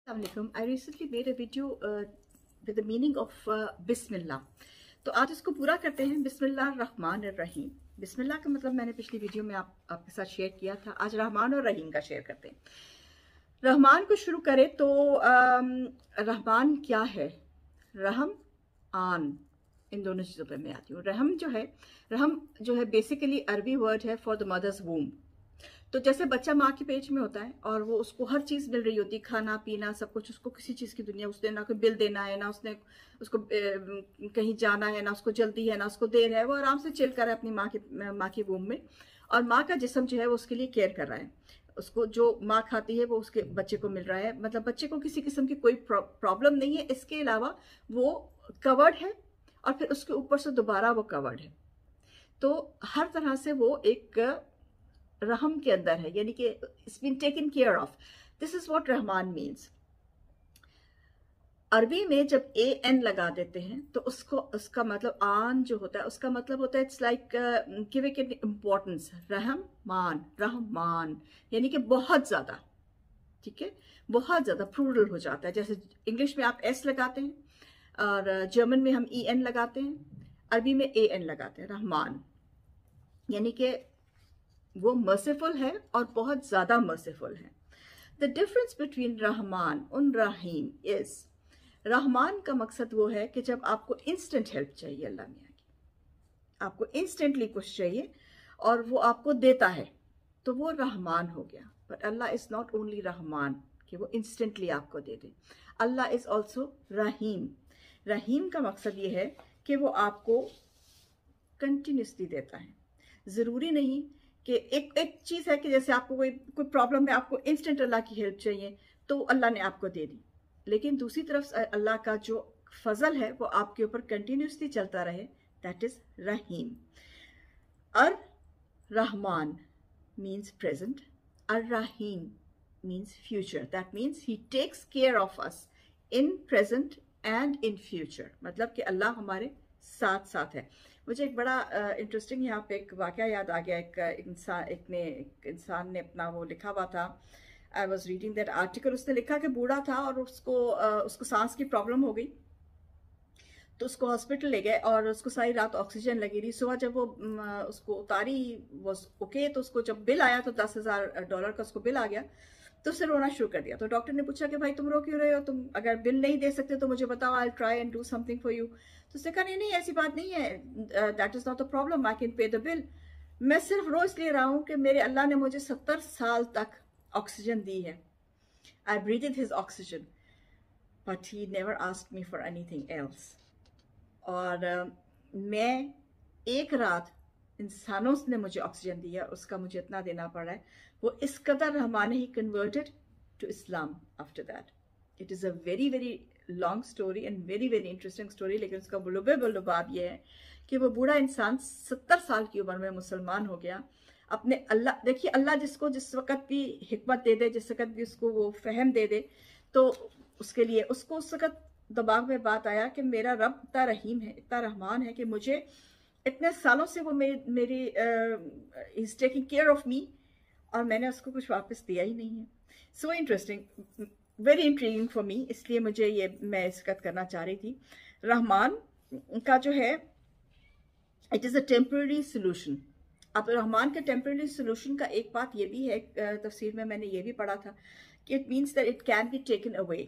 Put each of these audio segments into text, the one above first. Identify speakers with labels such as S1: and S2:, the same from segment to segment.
S1: Assalamualaikum. I recently made a video with the meaning of बिस्मिल्लाह. तो आज इसको पूरा करते हैं. बिस्मिल्लाह रहमान रहीम. बिस्मिल्लाह का मतलब मैंने पिछली वीडियो में आपके साथ शेयर किया था. आज रहमान और रहीम का शेयर करते हैं. रहमान को शुरू करें तो रहमान क्या है? रहम आन, इन दोनों चीज़ों पर मैं आती हूँ. रहम जो है बेसिकली अरबी वर्ड है फॉर द मदर्स वूम. तो जैसे बच्चा माँ के पेट में होता है और वो उसको हर चीज़ मिल रही होती है, खाना पीना सब कुछ, उसको किसी चीज़ की दुनिया, उसने ना कोई बिल देना है, ना उसने उसको कहीं जाना है, ना उसको जल्दी है, ना उसको देर है. वो आराम से चिल कर है अपनी माँ की वूम में. और माँ का जिस्म जो है वो उसके लिए केयर कर रहा है. उसको जो माँ खाती है वो उसके बच्चे को मिल रहा है. मतलब बच्चे को किसी किस्म की कोई प्रॉब्लम नहीं है. इसके अलावा वो कवर्ड है और फिर उसके ऊपर से दोबारा वो कवर्ड है. तो हर तरह से वो एक रहम के अंदर है, यानी कि it's been taken care of. This is what Rahman means. अरबी में जब ए एन लगा देते हैं तो उसका मतलब आन जो होता है उसका मतलब होता है it's like giving it importance. Rahman यानी कि बहुत ज्यादा. ठीक है, बहुत ज्यादा प्लूरल हो जाता है. जैसे इंग्लिश में आप एस लगाते हैं और जर्मन में हम ई एन लगाते हैं, अरबी में ए एन लगाते हैं. रहमान यानी कि वो मर्सीफुल है और बहुत ज्यादा मर्सीफुल है. द डिफरेंस बिटवीन रहमान और रहीम इज, रहमान का मकसद वो है कि जब आपको इंस्टेंट हेल्प चाहिए, अल्लाह मियाँ की, आपको इंस्टेंटली कुछ चाहिए और वो आपको देता है, तो वो रहमान हो गया. But Allah is not only Rahman कि वो इंस्टेंटली आपको दे दे. अल्लाह इज ऑल्सो रहीम. रहीम का मकसद ये है कि वो आपको कंटिन्यूसली देता है. जरूरी नहीं कि एक चीज़ है कि जैसे आपको कोई प्रॉब्लम है, आपको इंस्टेंट अल्लाह की हेल्प चाहिए तो अल्लाह ने आपको दे दी. लेकिन दूसरी तरफ अल्लाह का जो फजल है वो आपके ऊपर कंटिन्यूसली चलता रहे, that is Rahim. Ar Rahman means present, Ar Rahim means future. That means he takes care of us in present and in future. मतलब कि अल्लाह हमारे साथ साथ है. मुझे एक बड़ा इंटरेस्टिंग यहाँ पे एक वाक़या याद आ गया. एक इंसान ने अपना वो लिखा हुआ था. I was reading that article. उसने लिखा कि बूढ़ा था और उसको सांस की प्रॉब्लम हो गई, तो उसको हॉस्पिटल ले गए और उसको सारी रात ऑक्सीजन लगी रही. सुबह जब वो उसको उतारी वो ओके, तो उसको जब बिल आया तो $10,000 का उसको बिल आ गया. तो उसने रोना शुरू कर दिया. तो डॉक्टर ने पूछा कि भाई तुम रो क्यों रहे हो, तुम अगर बिल नहीं दे सकते तो मुझे बताओ, I try and do something for you. तो उसने कहा नहीं ऐसी बात नहीं है, that is not the problem, I can pay the bill. मैं सिर्फ रो इसलिए रहा हूँ कि मेरे अल्लाह ने मुझे 70 साल तक ऑक्सीजन दी है. I breathed his oxygen but he never asked me for anything else. और मैं एक रात इंसानों ने मुझे ऑक्सीजन दिया, उसका मुझे इतना देना पड़ा है. वो इस कदर रहमाने he converted to Islam after that. It is a very very long story and very very interesting story. लेकिन उसका लुबाब ये है कि वो बूढ़ा इंसान 70 साल की उम्र में मुसलमान हो गया. अपने अल्लाह, देखिए अल्लाह जिसको जिस वक़्त भी हिकमत दे दे, जिस वक़्त भी उसको वो फहम दे दे, तो उसके लिए उसको उस वक़्त दिमाग में बात आया कि मेरा रब इतना रहीम है, इतना रहमान है कि मुझे इतने सालों से वो मेरी is taking care of me और मैंने उसको कुछ वापस दिया ही नहीं है. So interesting, very intriguing for me. इसलिए मुझे ये मैं इसकत करना चाह रही थी. रहमान का जो है it is a temporary solution. अब रहमान के टेम्पररी सोल्यूशन का एक बात ये भी है, तफसीर में मैंने ये भी पढ़ा था कि it means that it can be taken away.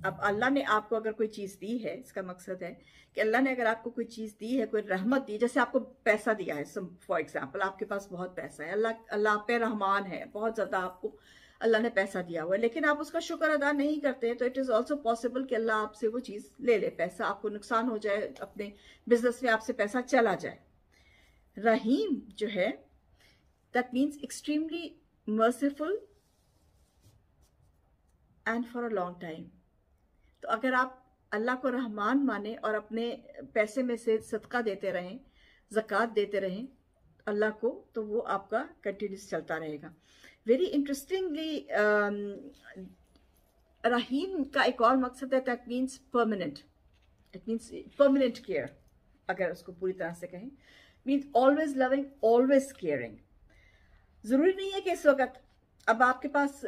S1: अब अल्लाह ने आपको अगर कोई चीज़ दी है, इसका मकसद है कि अल्लाह ने अगर आपको कोई चीज़ दी है, कोई रहमत दी, जैसे आपको पैसा दिया है, फॉर एग्जांपल आपके पास बहुत पैसा है, अल्लाह पे रहमान है, बहुत ज़्यादा आपको अल्लाह ने पैसा दिया हुआ है, लेकिन आप उसका शुक्र अदा नहीं करते, तो इट इज़ ऑल्सो पॉसिबल कि अल्लाह आपसे वो चीज़ ले ले. पैसा आपको नुकसान हो जाए, अपने बिजनेस में आपसे पैसा चला जाए. रहीम जो है that means extremely merciful and for a long time. तो अगर आप अल्लाह को रहमान माने और अपने पैसे में से सदका देते रहें, ज़कात देते रहें अल्लाह को, तो वो आपका कंटिन्यूस चलता रहेगा. वेरी इंटरेस्टिंगली रहीम का एक और मकसद है, that means permanent. It means permanent care, अगर उसको पूरी तरह से कहें, means always loving, always caring. ज़रूरी नहीं है कि इस वक्त अब आपके पास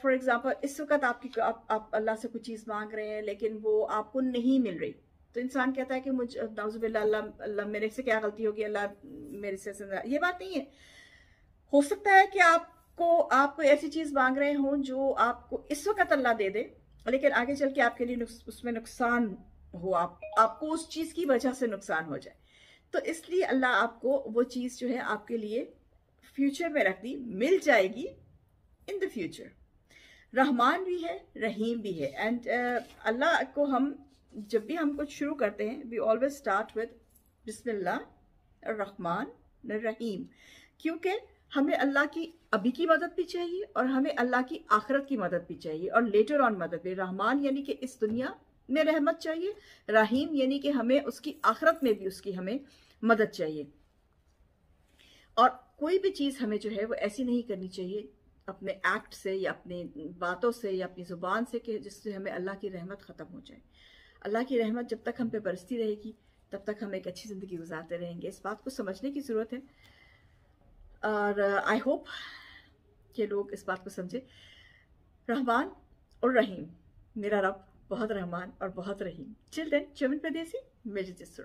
S1: फॉर एग्जांपल इस वक्त आप अल्लाह से कुछ चीज़ मांग रहे हैं लेकिन वो आपको नहीं मिल रही, तो इंसान कहता है कि मुझे नाउज़ुबिल्लाह, अल्लाह अल्लाह मेरे से क्या गलती होगी, अल्लाह मेरे से ये बात नहीं है। हो सकता है कि आप कोई ऐसी चीज़ मांग रहे हों जो आपको इस वक्त अल्लाह दे दे, लेकिन आगे चल के आपके लिए उसमें नुकसान हो, आपको उस चीज़ की वजह से नुकसान हो जाए। तो इसलिए अल्लाह आपको वो चीज़ जो है आपके लिए फ्यूचर में रख दी, मिल जाएगी इन द फ्यूचर। रहमान भी है, रहीम भी है। एंड अल्लाह को हम जब भी हम कुछ शुरू करते हैं, वी ऑलवेज स्टार्ट विद बिस्मिल्लाह रहमान रहीम, क्योंकि हमें अल्लाह की अभी की मदद भी चाहिए और हमें अल्लाह की आखिरत की मदद भी चाहिए और लेटर ऑन मदद भी। रहमान यानी कि इस दुनिया में रहमत चाहिए, रहीम यानी कि हमें उसकी आखिरत में भी उसकी हमें मदद चाहिए। और कोई भी चीज़ हमें जो है वो ऐसी नहीं करनी चाहिए अपने एक्ट से या अपनी बातों से या अपनी ज़ुबान से कि जिससे हमें अल्लाह की रहमत ख़त्म हो जाए। अल्लाह की रहमत जब तक हम पे बरसती रहेगी तब तक हम एक अच्छी ज़िंदगी गुजारते रहेंगे। इस बात को समझने की ज़रूरत है और आई होप कि लोग इस बात को समझे। रहमान और रहीम, मेरा रब बहुत रहमान और बहुत रहीम। चिल देन, चमन परदेसी, मेजर जिस